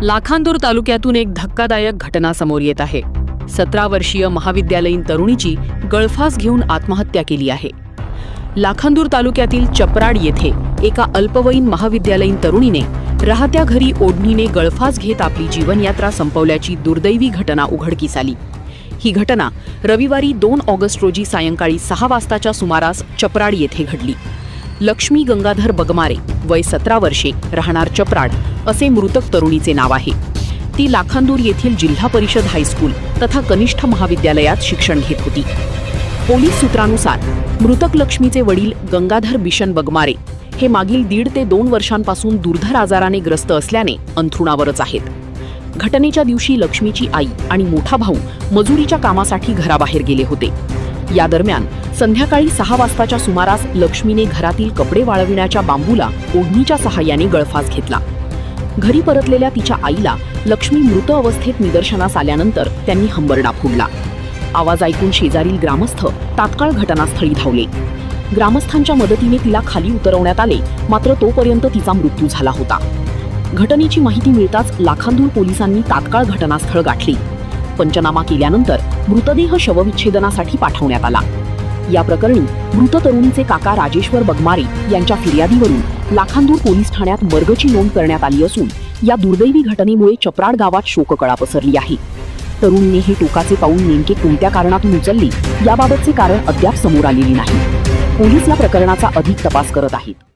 लाखांदूर तालुक्यातून एक धक्कादायक घटना समोर येत आहे। 17 वर्षीय महाविद्यालयीन तरुणीची गळफास घेऊन आत्महत्या केली आहे। लाखांदूर तालुक्यातील चपराड येथे एका अल्पवयीन महाविद्यालयीन तरुणीने राहत्या घरी ओढणीने गळफास घेत आपली जीवनयात्रा संपवल्याची दुर्दैवी घटना उघडकीस आली। ही घटना रविवारी 2 ऑगस्ट रोजी सायंकाळी 6 वाजताच्या सुमारास चपराड येथे घडली। लक्ष्मी गंगाधर बगमारे, वय 17 वर्षे, राहणार चपराड असे मृतक तरुणीचे नाव आहे। ती लाखांदूर येथील जिल्हा परिषद हायस्कूल तथा कनिष्ठ महाविद्यालयात शिक्षण घेत होती। पोलीस सूत्रानुसार मृतक लक्ष्मीचे वडील गंगाधर बिशन बगमारे हे मागील 1.5 ते 2 वर्षांपासून दुर्धर आजाराने ग्रस्त असल्याने अंथरुणावरच आहेत। घटनेच्या दिवशी लक्ष्मीची आई आणि मोठा भाऊ मजुरीच्या कामासाठी घराबाहेर गेले होते। या दरम्यान संध्याकाळी 6 वाजताच्या सुमारास लक्ष्मीने घरातील कपडे वाळविण्याच्या बांबूला ओढणीच्या सहाय्याने गळफास घेतला। घरी परतलेल्या तिच्या आईला लक्ष्मी मृत अवस्थेत निदर्शनास आल्यानंतर त्यांनी हंबरडा फोडला। आवाज ऐकून शेजारील ग्रामस्थ तात्काळ घटनास्थळी धावले। ग्रामस्थांच्या मदतीने तिला खाली उतरवण्यात आले, मात्र तोपर्यंत तिचा मृत्यू झाला होता। घटनेची माहिती मिळताच लाखांदूर पोलिसांनी तात्काळ घटनास्थळ गाठले। पंचनामा केल्यानंतर मृतदेह शवविच्छेदनासाठी पाठवण्यात आला। या प्रकरणी मृत तरुणीचे काका राजेश्वर बगमारे यांच्या फिर्यादीवरून लाखांदूर पोलीस ठाण्यात मर्गची नोंद करण्यात आली असून या दुर्दैवी घटनेमुळे चपराड गावात शोककळा पसरली आहे। तरुणीने हे टोकाचे पाऊल नेमके कोणत्या कारणातून उचलले याबाबतचे कारण अद्याप समोर आलेले नाही। पोलीस या प्रकरणाचा अधिक तपास करत आहेत।